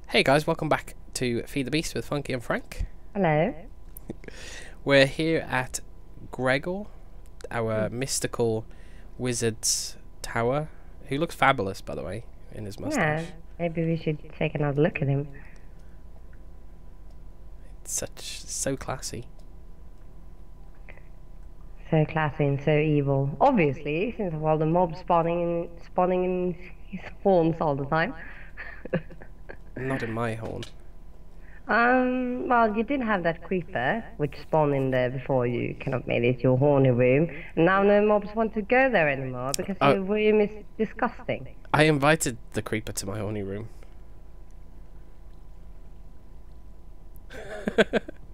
Hey guys, welcome back to Feed the Beast with Funky and Frank. Hello. We're here at Gregor, our mystical wizard's tower, who looks fabulous, by the way, in his mustache. Yeah, maybe we should take another look at him. It's so classy. So classy and so evil. Obviously, since of all the mobs spawning in his horns all the time. Not in my horn. Well, you did have that creeper, which spawned in there before you kind of made it your horny room. And now no mobs want to go there anymore because your room is disgusting. I invited the creeper to my horny room.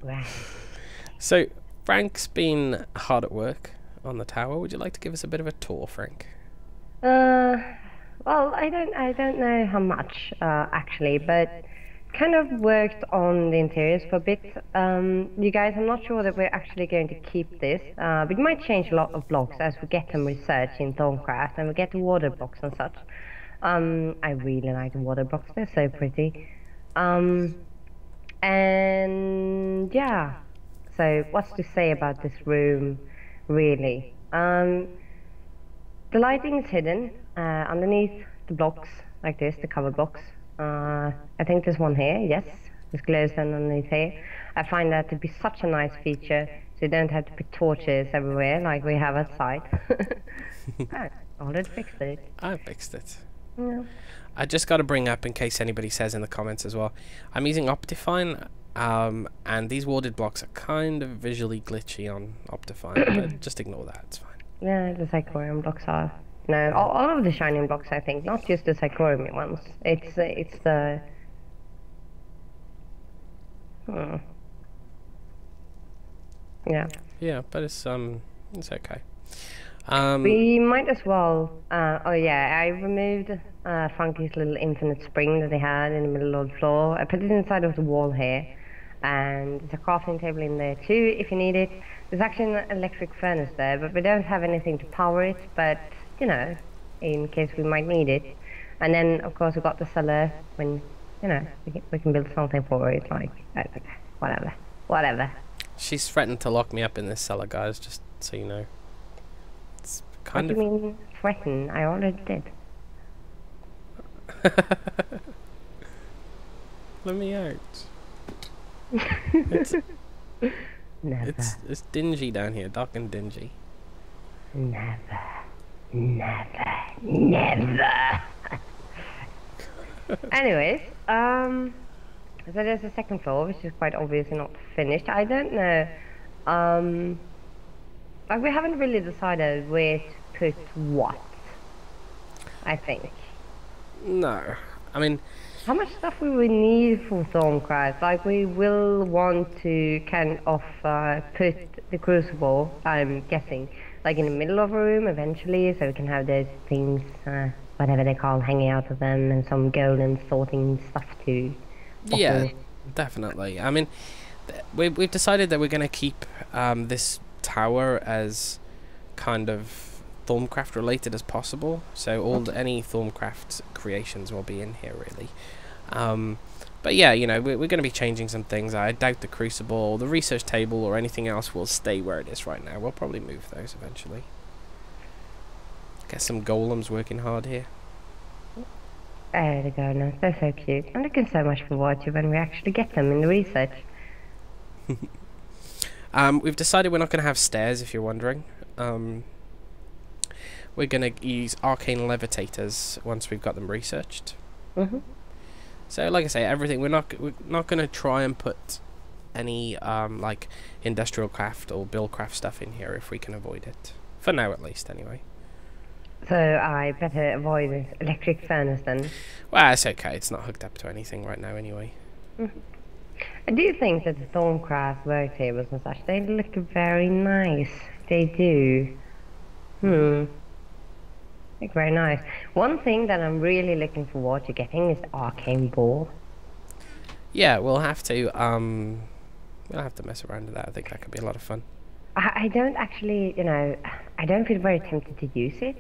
Right. So, Frank's been hard at work on the tower. Would you like to give us a bit of a tour, Frank? Well, I don't know how much, actually, but kind of worked on the interiors for a bit. You guys, I'm not sure that we're actually going to keep this. We might change a lot of blocks as we get them researched in Thorncraft and we get the water blocks and such. I really like the water blocks, they're so pretty. And yeah, so what's to say about this room, really? The lighting is hidden underneath the blocks, like this, the cover blocks. I think there's one here, yes. There's glowstone underneath here. I find that to be such a nice feature, so you don't have to put torches everywhere like we have outside. I already fixed it. I fixed it. Yeah. I just got to bring up, in case anybody says in the comments as well, I'm using Optifine, and these warded blocks are kind of visually glitchy on Optifine, but just ignore that, it's fine. Yeah, the Psychorium blocks are. No, all of the shining blocks, I think, not just the Psychorium ones. It's the. Yeah. Yeah, but it's okay. We might as well. Oh yeah, I removed Funky's little infinite spring that they had in the middle of the floor. I put it inside of the wall here, and there's a crafting table in there too if you need it. There's actually an electric furnace there, but we don't have anything to power it. But you know, in case we might need it. And then of course we got the cellar when we can build something for it, like whatever. She's threatened to lock me up in this cellar, guys, just so you know. It's kind of. What do you mean threaten? I already did. Let me out. Never. It's dingy down here, dark and dingy. Never. Anyways, so there's a second floor, which is quite obviously not finished. I don't know. Like we haven't really decided where to put what. I think. No, I mean. How much stuff will we need for Thorncraft? Like we will want to kind of put the crucible, I'm guessing, like in the middle of a room eventually, so we can have those things, whatever they call, hanging out of them, and some golden sorting stuff too. Yeah, definitely. I mean, we've decided that we're going to keep this tower as kind of Thorncraft related as possible, so any Thorncraft creations will be in here really. But yeah, you know, we're going to be changing some things. I doubt the crucible, the research table, or anything else will stay where it is right now. We'll probably move those eventually. Get some golems working hard here. There they go, no, they're so cute. I'm looking so much forward to when we actually get them in the research. We've decided we're not going to have stairs, if you're wondering. We're going to use arcane levitators once we've got them researched. So, like I say, everything we're not going to try and put any like industrial craft or buildcraft stuff in here if we can avoid it. For now, at least, anyway. So I better avoid this electric furnace then. Well, it's okay. It's not hooked up to anything right now, anyway. I do think that the Thorncraft work tables and such, they look very nice. They do. Look very nice. One thing that I'm really looking forward to getting is the arcane ball. Yeah, we'll have to mess around with that. I think that could be a lot of fun. I don't actually, I don't feel very tempted to use it.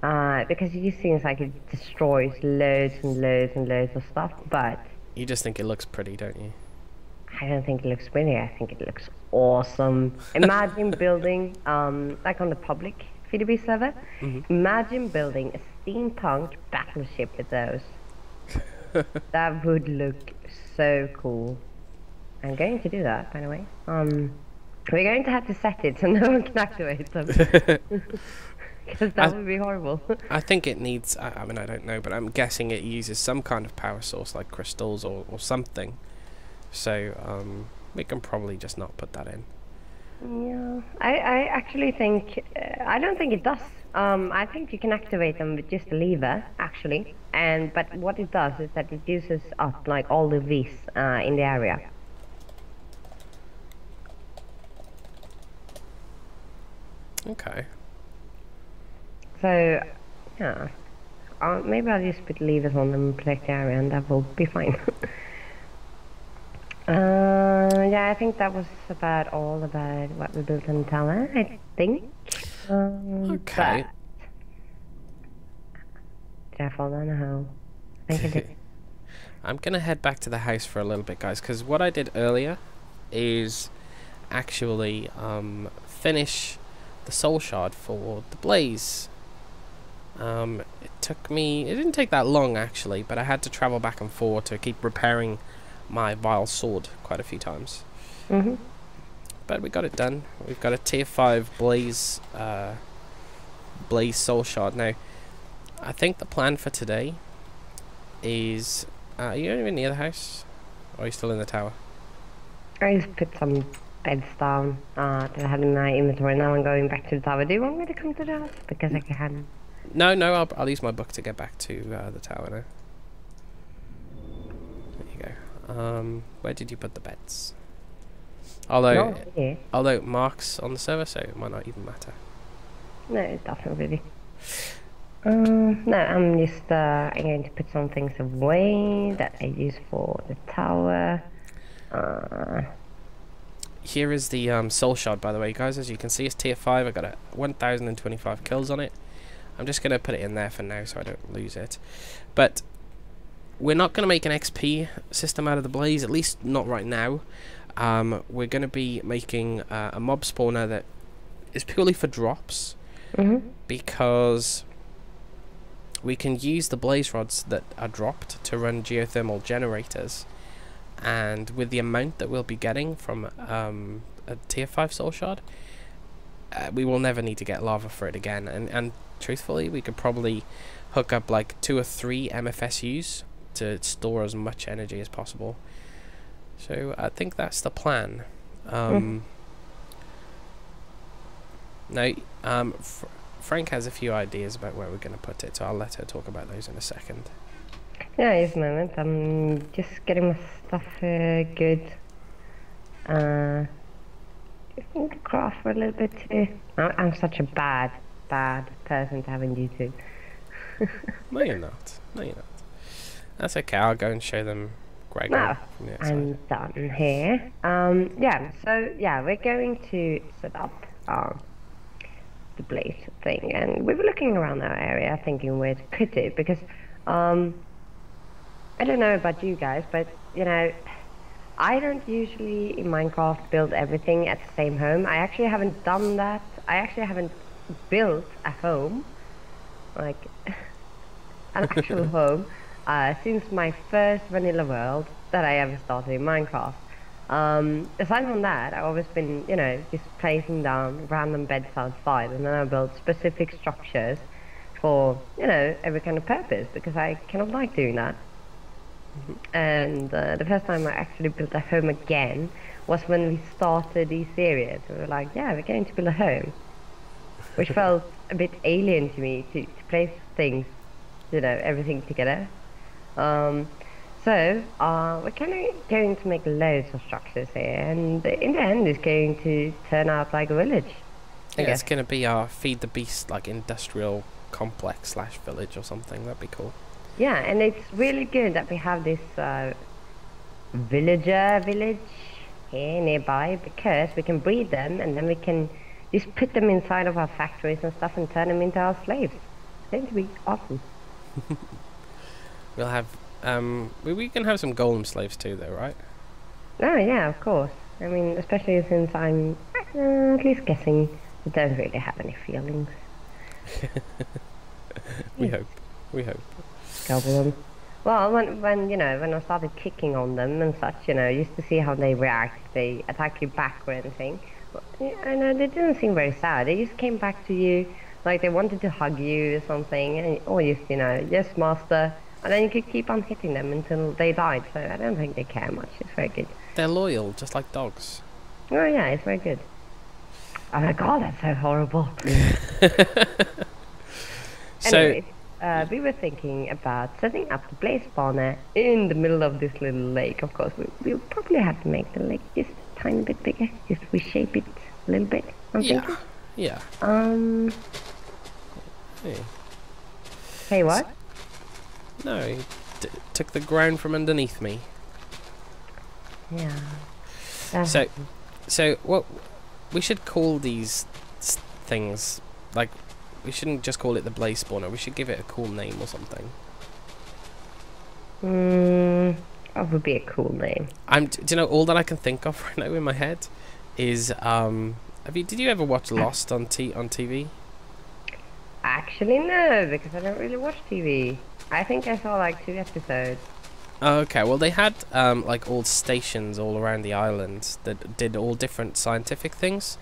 because it just seems like it destroys loads and loads and loads of stuff, but You just think it looks pretty, don't you? I don't think it looks pretty. I think it looks awesome. Imagine building, like on the public PDB server, imagine building a steampunk battleship with those. That would look so cool. I'm going to do that, by the way. We're going to have to set it so no one can activate them. Because that would be horrible. I think it needs, I mean, I don't know, but I'm guessing it uses some kind of power source, like crystals or something. So, we can probably just not put that in. Yeah, I actually think, I don't think it does. I think you can activate them with just a lever, actually. But what it does is that it uses up, like, all the Vs in the area. Okay. So, yeah. Maybe I'll just put levers on them and protect the area, and that will be fine. Yeah, I think that was about all about what we built in the tower, I think. Okay. Did I fall down a hole? I think I did. I'm gonna head back to the house for a little bit, guys, because what I did earlier is actually finish the soul shard for the blaze. It didn't take that long actually, but I had to travel back and forth to keep repairing my vile sword quite a few times. But we got it done. We've got a tier 5 blaze soul shard. Now I think the plan for today is are you even near the house, or are you still in the tower? I just put some beds down that I had in my inventory. Now I'm going back to the tower. Do you want me to come to the house? Because I can. No, I'll use my book to get back to the tower now. There you go. Where did you put the beds? Although Mark's on the server, so it might not even matter. No, it doesn't really. No, I'm just going to put some things away that I use for the tower. Here is the soul shard, by the way, guys. As you can see, it's tier 5. I got 1,025 kills on it. I'm just going to put it in there for now so I don't lose it. But we're not going to make an XP system out of the blaze, at least not right now. We're going to be making a mob spawner that is purely for drops. Because we can use the blaze rods that are dropped to run geothermal generators. And with the amount that we'll be getting from a tier 5 soul shard, we will never need to get lava for it again. And truthfully, we could probably hook up like 2 or 3 MFSUs to store as much energy as possible. So I think that's the plan. Now, Frank has a few ideas about where we're going to put it, so I'll let her talk about those in a second. Yeah, just a moment. I'm just getting my stuff good. I think to craft for a little bit too. I'm such a bad person to have in YouTube. No, you're not. No, you're not. That's okay. I'll go and show them Greg. Now, I'm done here. Yeah, so yeah, we're going to set up the blaze thing, and we were looking around our area thinking where to put it, because I don't know about you guys, but you know, I don't usually in Minecraft build everything at the same home. I actually haven't done that. I actually haven't built a home, like an actual home, since my first vanilla world that I ever started in Minecraft. Aside from that, I've always been, you know, just placing down random beds outside, and then I built specific structures for, you know, every kind of purpose, because I kind of like doing that. And the first time I actually built a home again was when we started these series. We were like, yeah, we're going to build a home, which felt a bit alien to me, to place things, you know, everything together. So we're kind of going to make loads of structures here, and in the end it's going to turn out like a village. Yeah, it's going to be our Feed the Beast, like industrial complex / village or something. That'd be cool. Yeah, and it's really good that we have this villager village here nearby, because we can breed them and then we can just put them inside of our factories and stuff and turn them into our slaves. going to be awesome. We'll have we can have some golem slaves too, though, right? Oh yeah, of course. I mean, especially since I'm at least guessing they don't really have any feelings. We hope. We hope. Goblin. Well, when I started kicking on them and such, just to see how they react, if they attack you back or anything. And they didn't seem very sad. They just came back to you like they wanted to hug you or something, or just master. And then you could keep on hitting them until they died. So I don't think they care much. It's very good. They're loyal, just like dogs. Oh yeah, it's very good. Oh my god, that's so horrible. Anyways, we were thinking about setting up the blaze spawner in the middle of this little lake. Of course, we'll probably have to make the lake just a tiny bit bigger. Just reshape it a little bit. I'm thinking. Yeah. Hey, what? No, he took the ground from underneath me. Yeah. So what we should call these things, like, we shouldn't just call it the blaze spawner. We should give it a cool name or something. That would be a cool name. Do you know, all that I can think of right now in my head is did you ever watch Lost on TV? Actually, no, because I don't really watch TV. I think I saw like 2 episodes. Okay, well they had like all stations all around the island that did all different scientific things.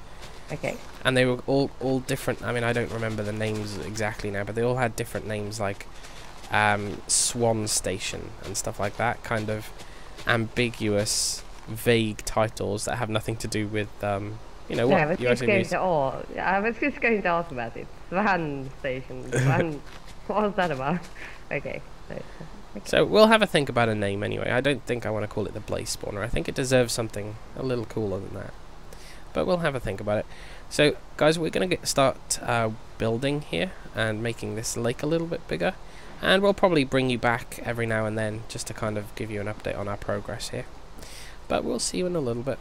Okay. And they were all different. I mean, I don't remember the names exactly now, but they all had different names, like Swan Station and stuff like that. Kind of ambiguous, vague titles that have nothing to do with what I was just going to ask about it. Swan Station. Swan. What was that about? Okay. So we'll have a think about a name anyway. I don't think I want to call it the Blaze Spawner. I think it deserves something a little cooler than that. But we'll have a think about it. So, guys, we're going to start building here and making this lake a little bit bigger. And we'll probably bring you back every now and then just to kind of give you an update on our progress here. But we'll see you in a little bit.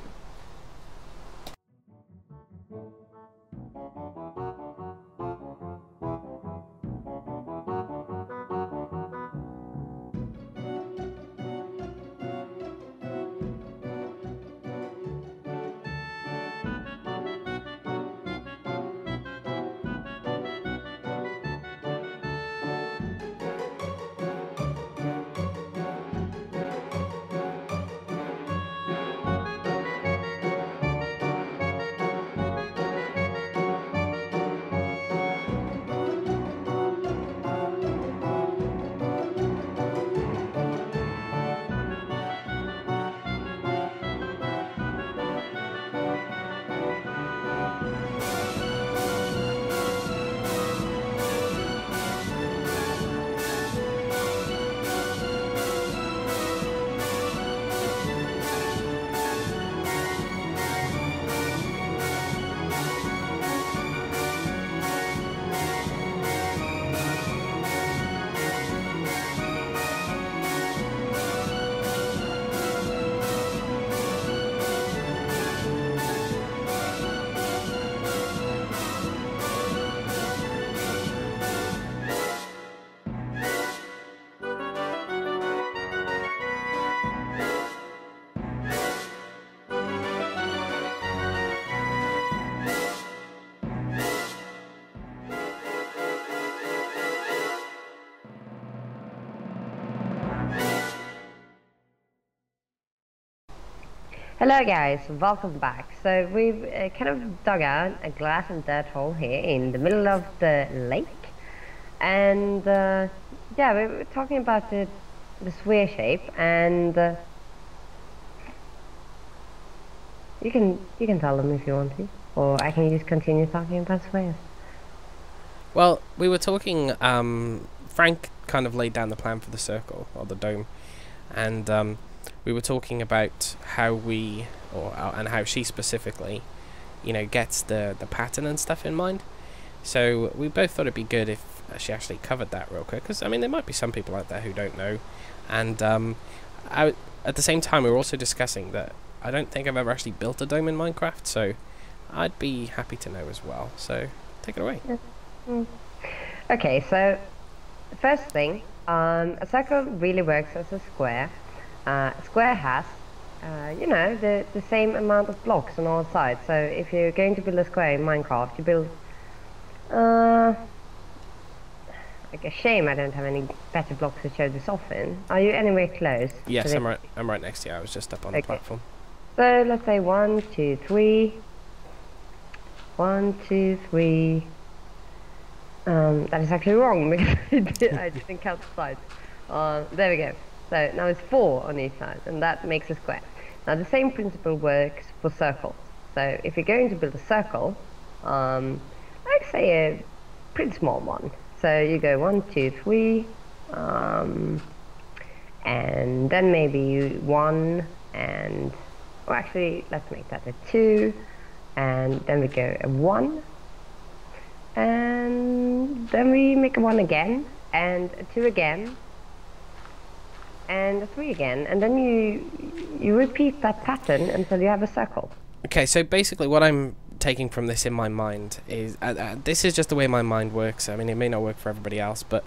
Hello guys, welcome back. So we've kind of dug out a glass and dirt hole here in the middle of the lake. And yeah, we were talking about the sphere shape, and you can tell them if you want to, or I can just continue talking about spheres. Well, we were talking, Frank kind of laid down the plan for the circle, or the dome, and we were talking about how and how she specifically, gets the pattern and stuff in mind. So we both thought it'd be good if she actually covered that real quick, because I mean there might be some people out there who don't know. And at the same time, we were also discussing that I don't think I've ever actually built a dome in Minecraft, so I'd be happy to know as well. So take it away. Okay, so first thing, a circle really works as a square. Square has, the same amount of blocks on all sides. So if you're going to build a square in Minecraft, you build, like a shame I don't have any better blocks to show this off in. Are you anywhere close? Yes, I'm right next to you. I was just up on the platform. So let's say 1, 2, 3. 1, 2, 3. That is actually wrong because I didn't count the sides. There we go. So now it's 4 on each side, and that makes a square. Now the same principle works for circles. So if you're going to build a circle, like say a pretty small one. So you go 1, 2, 3, and then maybe 1, and, or actually let's make that a 2, and then we go a 1, and then we make a 1 again, and a 2 again, and a 3 again, and then you repeat that pattern until you have a circle. Okay, so basically what I'm taking from this in my mind is, this is just the way my mind works. I mean, it may not work for everybody else, but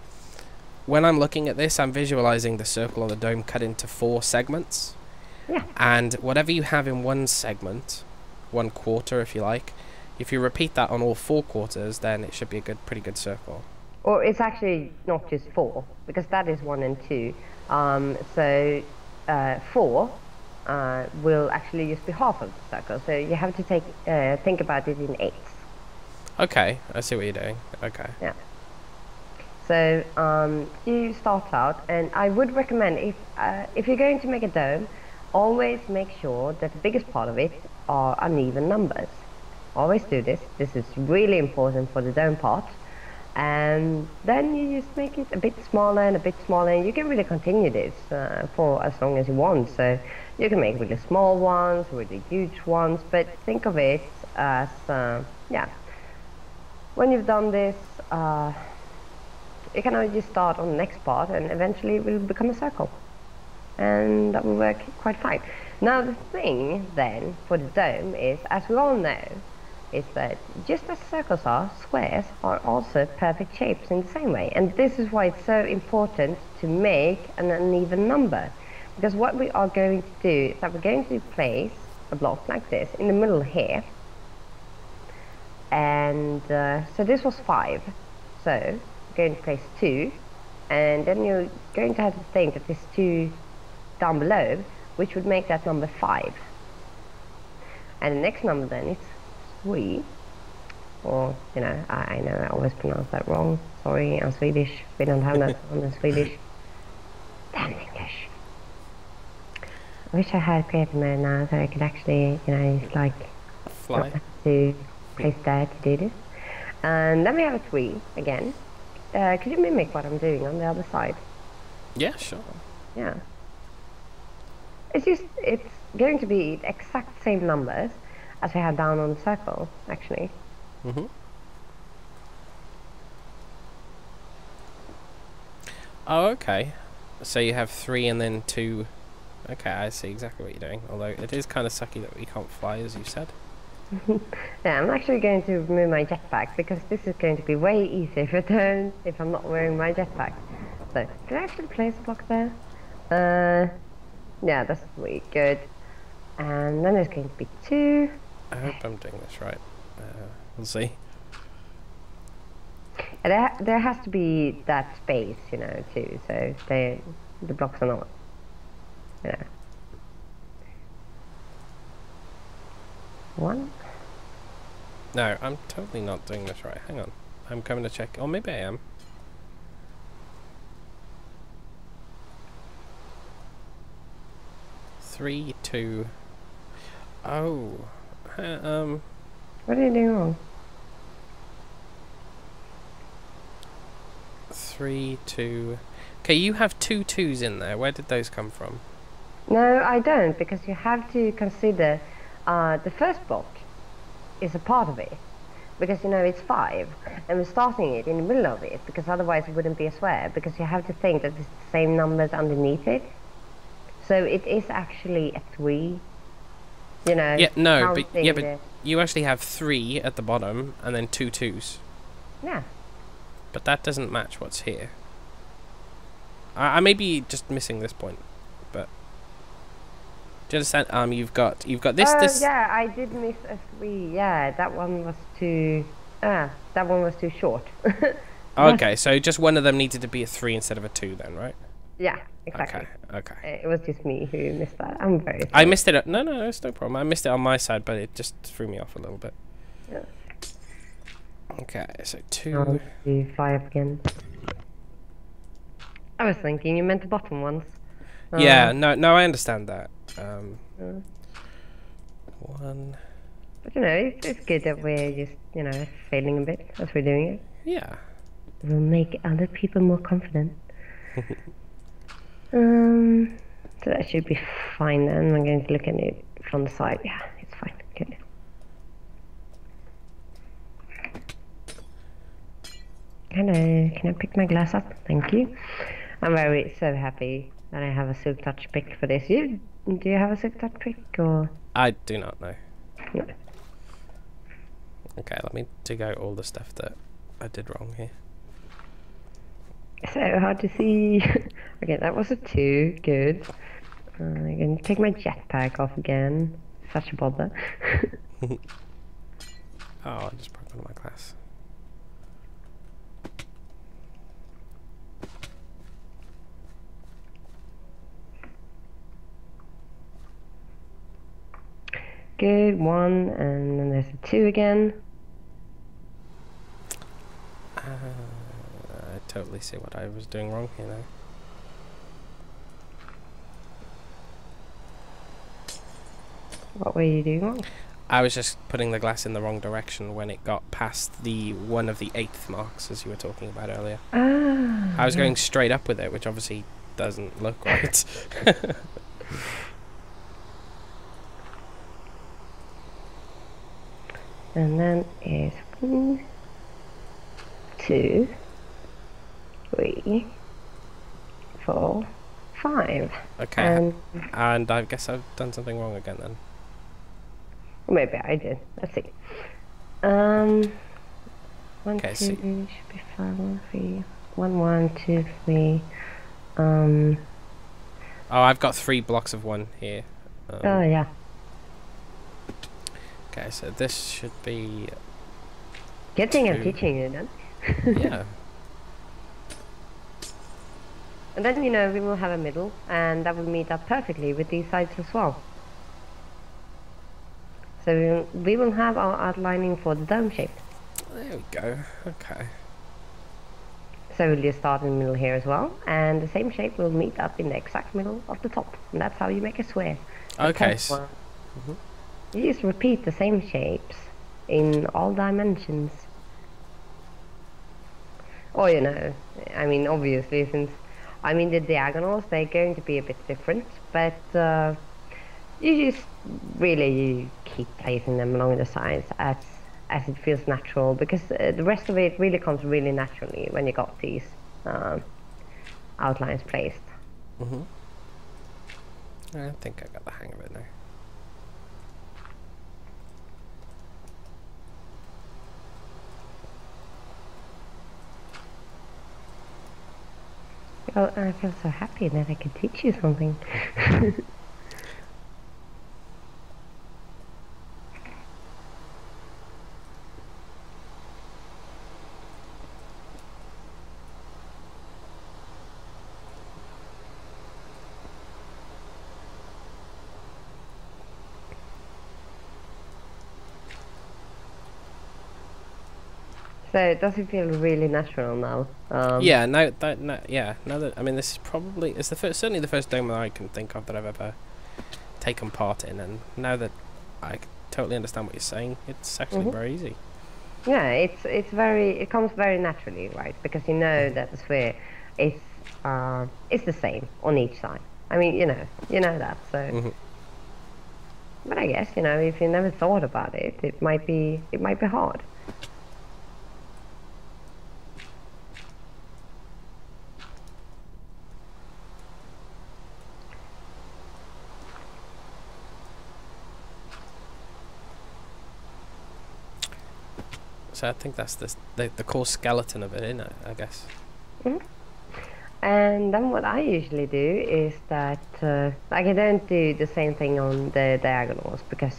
when I'm looking at this, I'm visualizing the circle or the dome cut into 4 segments. Yeah. And whatever you have in one segment, 1 quarter if you like, if you repeat that on all 4 quarters, then it should be a pretty good circle. Or it's actually not just 4, because that is 1 and 2. So 4 will actually just be half of the circle. So you have to think about it in 8s. Okay, I see what you're doing. Okay. Yeah. So you start out, and I would recommend if you're going to make a dome, always make sure that the biggest part of it are uneven numbers. Always do this. This is really important for the dome part. And then you just make it a bit smaller and a bit smaller, and you can really continue this for as long as you want. So you can make really small ones, really huge ones, but think of it as, when you've done this, you can just start on the next part, and eventually it will become a circle. And that will work quite fine. Now the thing then for the dome is, as we all know, is that just as circles are, squares are also perfect shapes in the same way. And this is why it's so important to make an uneven number. Because what we are going to do is that we're going to place a block like this in the middle here. And so this was 5. So we're going to place 2. And then you're going to have to think that there's 2 down below, which would make that number 5. And the next number then is 3, or, I know I always pronounce that wrong. Sorry, I'm Swedish. We don't have that on the Swedish. Damn English. I wish I had creative mode now so I could actually, like, fly. Not have to place there to do this. And then we have a 3 again. Could you mimic what I'm doing on the other side? Yeah, sure. Yeah. It's going to be the exact same numbers as we have down on the circle, actually. Mm-hmm. Oh, okay. So you have 3 and then 2. Okay, I see exactly what you're doing. Although it is kind of sucky that we can't fly, as you said. Yeah, I'm actually going to remove my jetpack, because this is going to be way easier if I'm not wearing my jetpack. So, did I actually place a block there? Yeah, that's really good. And then there's going to be 2. I hope I'm doing this right. We'll see. There has to be that space, too, so the blocks are not, you know. 1. No, I'm totally not doing this right. Hang on. I'm coming to check. Or maybe I am. Three, 2. Oh. What are you doing wrong? 3, 2. Okay, you have 2 2s in there. Where did those come from? No, I don't, because you have to consider the first block is a part of it. Because, it's 5, and we're starting it in the middle of it, because otherwise it wouldn't be a square, because you have to think that it's the same numbers underneath it. So it is actually a 3. Yeah, no, but you actually have 3 at the bottom, and then 2 2s. Yeah. But that doesn't match what's here. I may be just missing this point, but do you understand? You've got this. This. Yeah, I did miss a 3. Yeah, that one was too. That one was too short. Okay, so just one of them needed to be a 3 instead of a 2, then, right? Yeah, exactly. Okay. It was just me who missed that. I'm very sorry. I missed it. No, it's no problem. I missed it on my side, but it just threw me off a little bit. Yeah. Okay, so 2. I'll do fly up again. I was thinking you meant the bottom ones. Yeah, no, I understand that. 1. But you know, it's good that we're just, you know, failing a bit as we're doing it. Yeah. We'll make other people more confident. So that should be fine then. I'm going to look at it from the side. Yeah, it's fine. Okay. Hello, can I pick my glass up? Thank you. I'm so happy that I have a silk touch pick for this. Do you have a silk touch pick or? I do not know. No. Okay, let me dig out all the stuff that I did wrong here. So hard to see. Okay, that was a 2. Good. I'm going to take my jetpack off again. Such a bother. Oh, I just broke one of my glass. Good, 1, and then there's a 2 again. I totally see what I was doing wrong here now. What were you doing wrong? I was just putting the glass in the wrong direction when it got past the one of the 8th marks, as you were talking about earlier. Ah. I was going straight up with it, which obviously doesn't look right. And then is 1, 2, 3, 4, 5. Okay, and I guess I've done something wrong again then. Maybe I did. Let's see. 1, Okay, 2 so should be 5, 1, 3. 1, 1, 2, 3. Oh, I've got 3 blocks of 1 here. yeah. Okay, so this should be. Good thing 2. I'm teaching you then. Yeah. And then, you know, we will have a middle, and that will meet up perfectly with these sides as well. So we will have our outlining for the dome shape. There we go. Okay. So we'll just start in the middle here as well, and the same shape will meet up in the exact middle of the top. And that's how you make a square. Okay. You just repeat the same shapes in all dimensions. Or, you know, I mean, obviously, since, I mean, the diagonals, they're going to be a bit different, but you just really keep placing them along the sides as it feels natural, because the rest of it really comes really naturally when you got these outlines placed. I think I got the hang of it now. Well, I feel so happy that I could teach you something. So does it feel really natural now? Yeah, now that I mean, this is probably certainly the first dome that I can think of that I've ever taken part in, and now that I totally understand what you're saying, it's actually very easy. Yeah, it comes very naturally, right? Because you know that the sphere is the same on each side. I mean, you know that. So, but I guess, you know, if you never thought about it, it might be hard. So I think that's the core skeleton of it, isn't it? I guess. Mhm. And then what I usually do is that, like I don't do the same thing on the diagonals because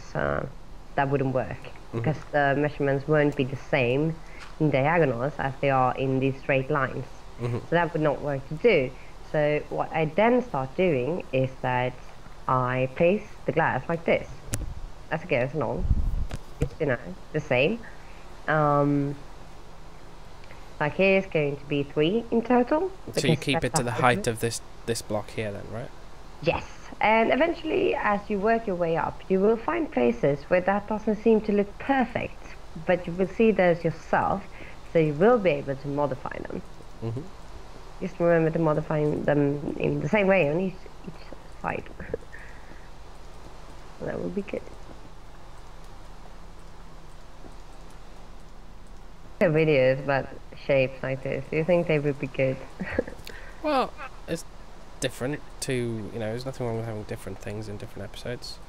that wouldn't work. Because the measurements won't be the same in diagonals as they are in these straight lines. So that would not work to do. So what I then start doing is that I place the glass like this as it goes along. It's, you know, the same. Like here is going to be 3 in total. So you keep it to the height of this block here then, right? Yes. And eventually, as you work your way up, you will find places where that doesn't seem to look perfect. But you will see those yourself, so you will be able to modify them. Just remember to modify them in the same way on each side. That will be good. Videos about shapes like this, do you think they would be good? Well, it's different to, you know, there's nothing wrong with having different things in different episodes.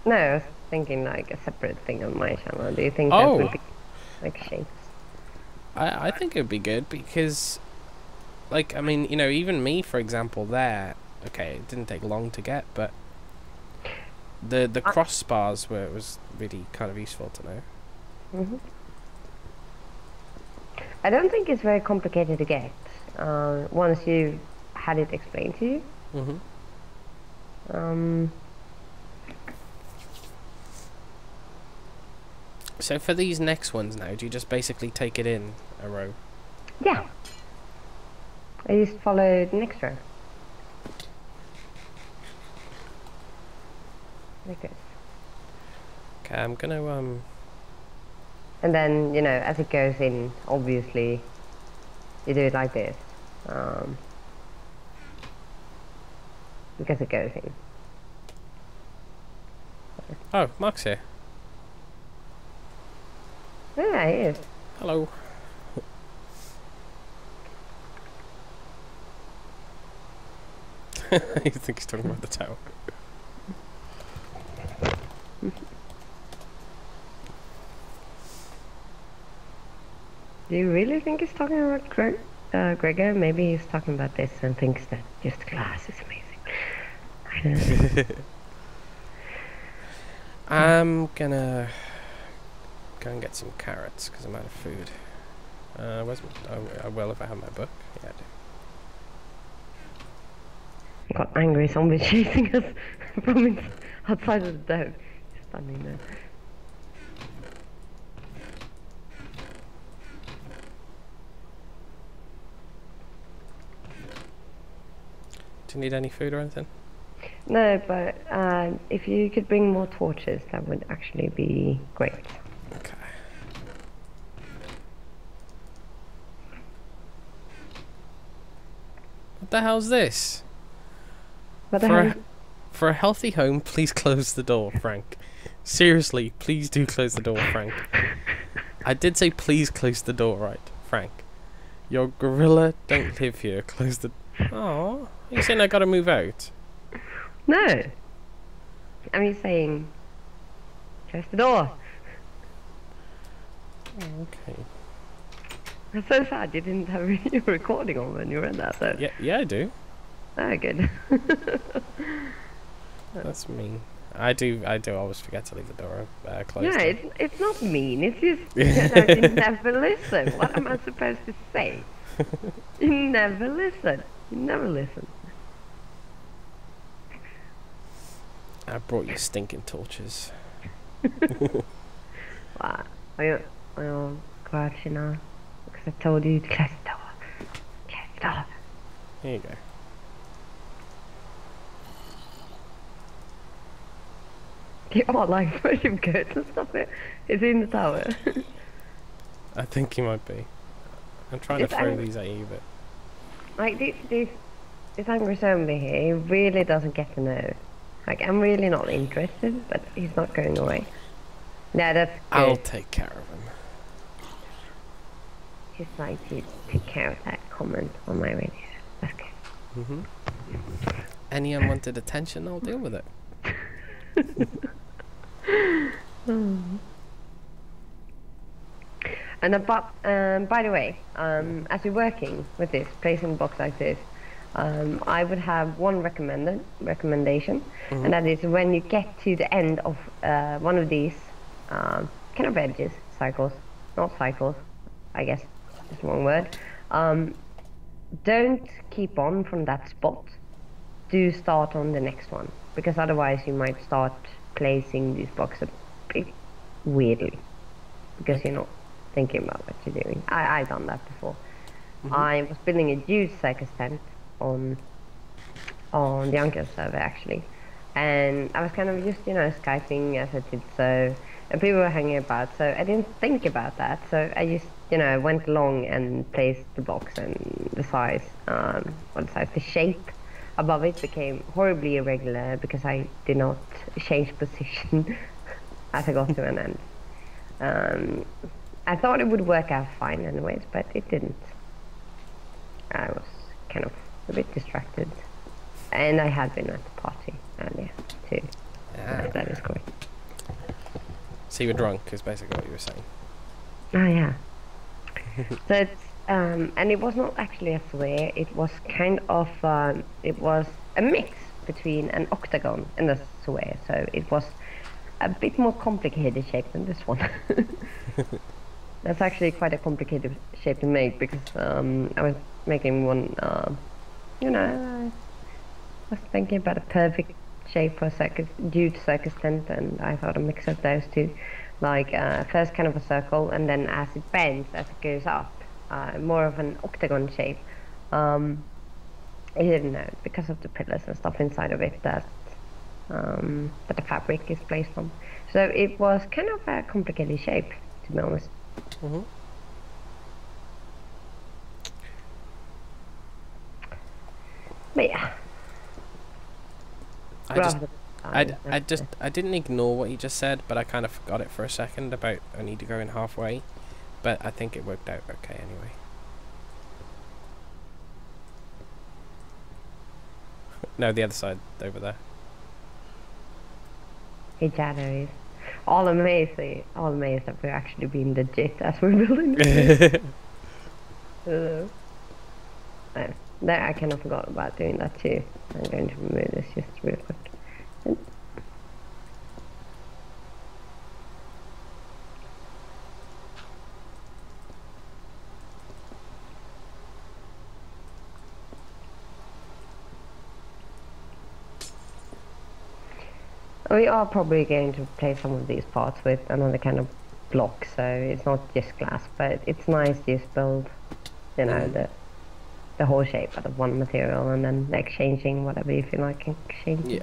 No, I was thinking like a separate thing on my channel. Do you think that would be like shapes? I think it would be good because, like, I mean, you know, even me, for example, there, okay, it didn't take long to get, but the crossbars was really kind of useful to know. I don't think it's very complicated to get once you've had it explained to you. So for these next ones now, do you just basically take it in a row? Yeah. I just follow the next row. Like this. Okay, I'm gonna And then, you know, as it goes in, obviously, you do it like this. Because it goes in. Oh, Mark's here. Yeah, he is. Hello. You think he's talking about the tower? Do you really think he's talking about Gregor? Maybe he's talking about this and thinks that just glass is amazing. I don't know. I'm gonna go and get some carrots because I'm out of food. Where's my, I will if I have my book. Yeah, I do. I've got angry zombies chasing us from outside of the door. Just standing there. Do you need any food or anything? No, but if you could bring more torches, that would actually be great. Okay. What the hell's this? What the hell? For a healthy home, please close the door, Frank. Seriously, please do close the door, Frank. I did say please close the door, right, Frank? Your gorilla don't live here. Close the... Oh, you saying I gotta move out? No. I'm just saying, close the door. Okay. That's so sad you didn't have your recording on when you read that, though. Yeah, I do. Oh, good. That's mean. I do always forget to leave the door closed. Yeah, it's not mean. It's just that you never listen. What am I supposed to say? You never listen. You never listen. I brought you stinking torches. Wow. I'll go out, you know, because I told you to close the door. Close the door. Here you go. You are like pushing goods and stuff. It's in the tower. I think you might be. I'm trying to throw these at you, but... Like, this angry zombie here, he really doesn't get to know. Like, I'm really not interested, but he's not going away. No, that's good. I'll take care of him. Just like to take care of that comment on my radio. That's good. Any unwanted attention, I'll deal with it. And about, by the way, as you're working with this, placing a box like this, I would have one recommendation, and that is when you get to the end of one of these kind of edges, not cycles, I guess is the wrong word. Don't keep on from that spot. Do start on the next one, because otherwise you might start placing these boxes a bit weirdly, because you're not thinking about what you're doing. I've done that before. I was building a huge circus tent on the Uncle server actually, and I was kind of just Skyping as I did so, and people were hanging about, so I didn't think about that, so I just went along and placed the box, and the size, the shape above it became horribly irregular because I did not change position as I got to an end. I thought it would work out fine anyways, but it didn't. I was kind of a bit distracted, and I had been at the party earlier too. Yeah. That is correct. So you were drunk, is basically what you were saying. Oh yeah. So it's and it was not actually a square. It was kind of it was a mix between an octagon and a square. So it was a bit more complicated shape than this one. That's actually quite a complicated shape to make, because I was making one, I was thinking about a perfect shape for a huge circus tent, and I thought a mix of those two, like first kind of a circle, and then as it bends, as it goes up, more of an octagon shape. I didn't know, because of the pillars and stuff inside of it, that the fabric is placed on. So it was kind of a complicated shape, to be honest. But yeah. I didn't ignore what you just said, but I kind of forgot it for a second about only going halfway. But I think it worked out okay anyway. No, the other side over there. Hey, January. All amazed that we're actually being legit as we're building this. I kind of forgot about doing that too. I'm going to remove this just real quick. We are probably going to play some of these parts with another kind of block, so it's not just glass, but it's nice to just build, the whole shape out of one material, and then exchanging whatever you feel like exchanging. Yeah.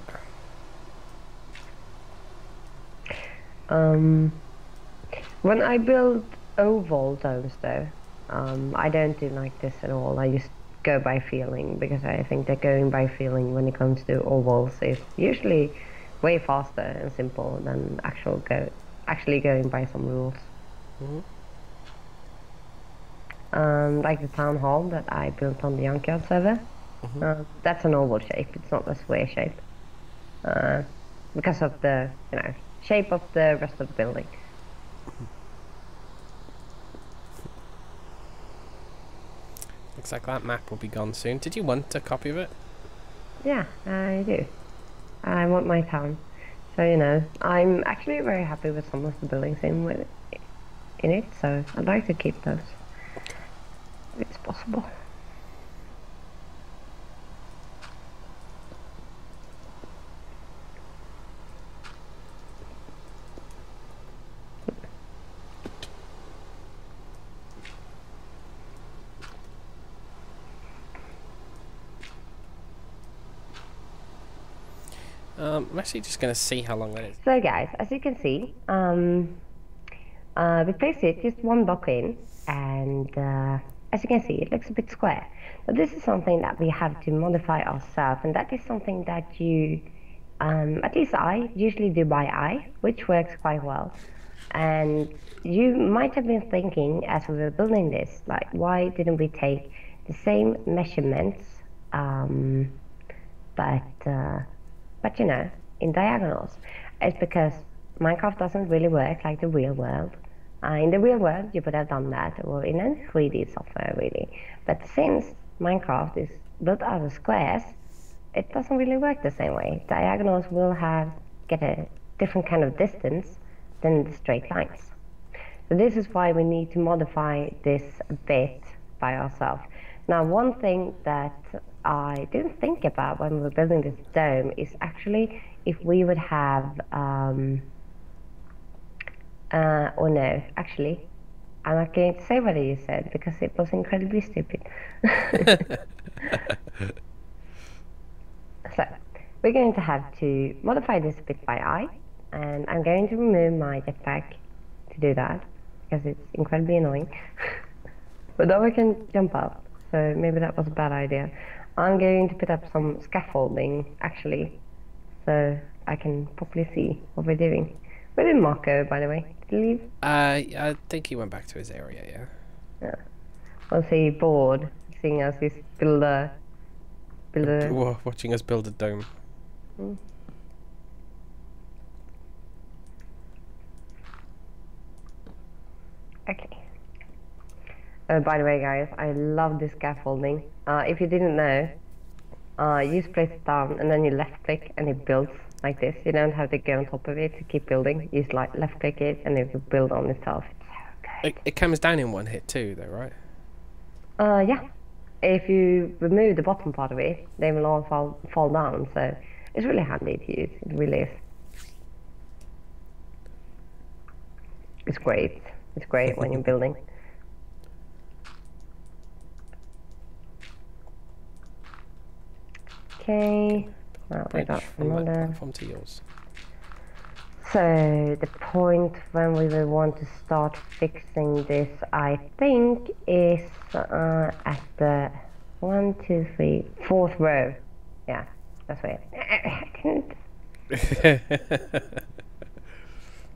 When I build oval domes though, I don't do like this at all. I just go by feeling, because I think that going by feeling when it comes to ovals is usually way faster and simple than actually going by some rules. Like the town hall that I built on the Junkyard server. That's an oval shape, it's not a square shape. Because of the shape of the rest of the building. Looks like that map will be gone soon. Did you want a copy of it? Yeah, I do. I want my town. So, I'm actually very happy with some of the buildings in it, so I'd like to keep those if it's possible. I'm actually just going to see how long that is. So guys, as you can see, we placed it just one block in, and as you can see, it looks a bit square. But this is something that we have to modify ourselves, and that is something that you, at least I, usually do by eye, which works quite well. And you might have been thinking, as we were building this, like, why didn't we take the same measurements, but in diagonals? It's because Minecraft doesn't really work like the real world. In the real world, you would have done that, or in any 3D software, really. But since Minecraft is built out of squares, it doesn't really work the same way. Diagonals will get a different kind of distance than the straight lines. So this is why we need to modify this a bit by ourselves. Now, one thing that I didn't think about when we were building this dome is actually if we would have, or no, actually, I'm not going to say what you said because it was incredibly stupid. So, we're going to have to modify this a bit by eye, and I'm going to remove my jetpack to do that because it's incredibly annoying. But now we can jump up, so maybe that was a bad idea. I'm going to put up some scaffolding, actually, so I can properly see what we're doing. Where did Mark go, by the way? Did he leave? I think he went back to his area, Yeah. Was he bored seeing us build a... Watching us build a dome. Hmm. Okay. By the way, guys, I love this scaffolding. If you didn't know, you just place it down and then you left click and it builds like this. You don't have to go on top of it to keep building. You just like left click it and it will build on itself. It's so good. It comes down in one hit too, though, right? Yeah. If you remove the bottom part of it, they will all fall down. So it's really handy to use. It really is. It's great. It's great when you're building. Okay. Well, we got another. Platform to yours. So the point when we will want to start fixing this, I think, is at the 1, 2, 3, 4th row. Yeah, that's right. I didn't.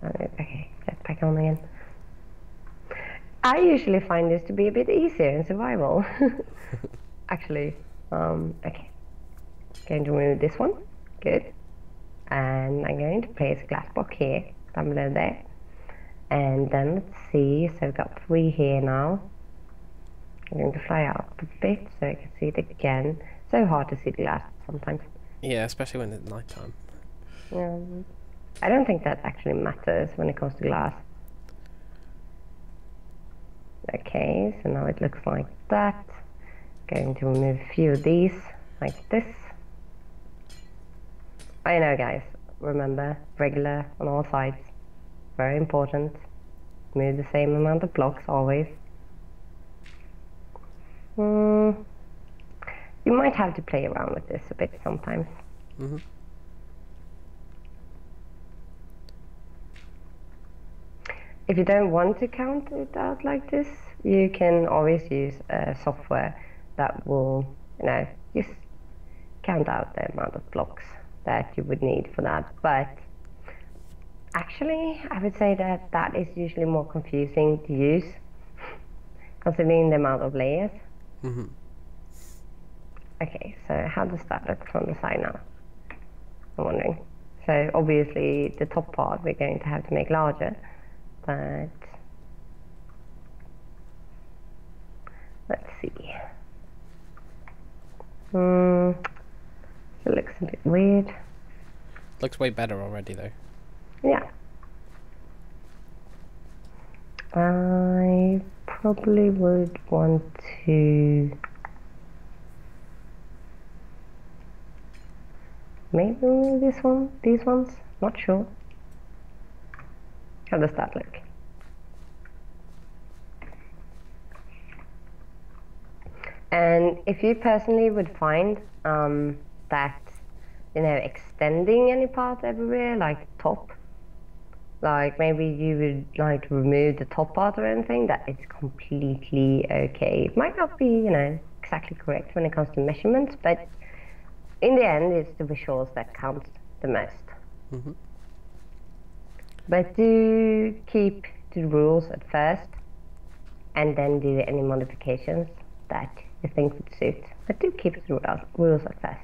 Okay, let's back on again. I usually find this to be a bit easier in survival. Actually, okay. Going to remove this one. Good. And I'm going to place a glass block here, down below there. And then let's see, so we've got 3 here now. I'm going to fly up a bit so I can see it again. So hard to see the glass sometimes. Yeah, especially when it's night time. I don't think that actually matters when it comes to glass. Okay, so now it looks like that. Going to remove a few of these, like this. I know, guys, remember, regular on all sides. Very important. Move the same amount of blocks always. You might have to play around with this a bit sometimes. Mm-hmm. If you don't want to count it out like this, you can always use software that will, just count out the amount of blocks that you would need for that. But actually, I would say that that is usually more confusing to use, considering the amount of layers. Mm-hmm. Okay, so how does that look from the side now? I'm wondering. So obviously the top part we're going to have to make larger, but let's see. It looks a bit weird. Looks way better already, though. Yeah. I probably would want to maybe this one, these ones, not sure. How does that look? And if you personally would find that, extending any part everywhere, like top, like maybe you would like remove the top part or anything, that is completely okay. It might not be, exactly correct when it comes to measurements, but in the end, it's the visuals that count the most. Mm-hmm. But do keep the rules at first, and then do any modifications that you think would suit. But do keep the rules at first.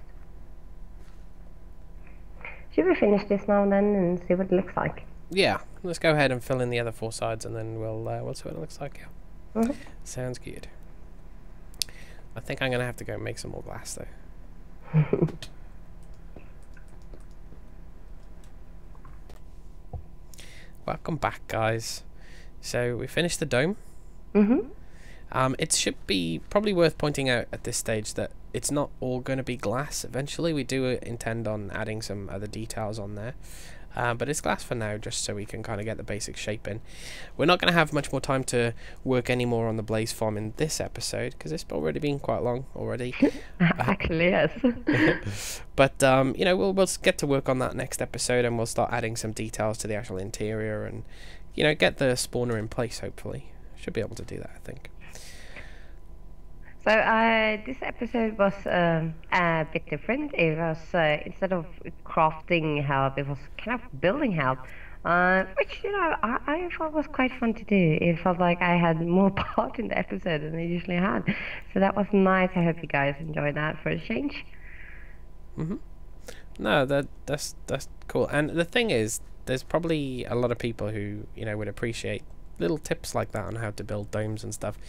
Should we finish this now then and see what it looks like? Yeah, let's go ahead and fill in the other 4 sides, and then we'll see what it looks like. Yeah. Sounds good. I think I'm gonna have to go make some more glass though. Welcome back, guys. So we finished the dome. It should be probably worth pointing out at this stage that it's not all going to be glass. Eventually, we do intend on adding some other details on there. But it's glass for now, just so we can kind of get the basic shape in. We're not going to have much more time to work any more on the blaze farm in this episode, because it's already been quite long already. Actually, yes. But, you know, we'll get to work on that next episode, and we'll start adding some details to the actual interior and, you know, get the spawner in place, hopefully. Should be able to do that, I think. So this episode was a bit different. It was instead of crafting help, it was kind of building help, which you know I thought was quite fun to do. It felt like I had more part in the episode than I usually had, so that was nice. I hope you guys enjoyed that for a change. No, that's cool. And the thing is, there's probably a lot of people who, you know, would appreciate little tips like that on how to build domes and stuff.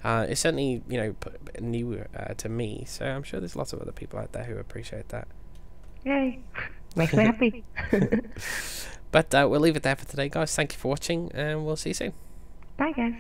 It's certainly, you know, new to me, so I'm sure there's lots of other people out there who appreciate that. Yay! Makes me happy. But we'll leave it there for today, guys. Thank you for watching, and we'll see you soon. Bye, guys.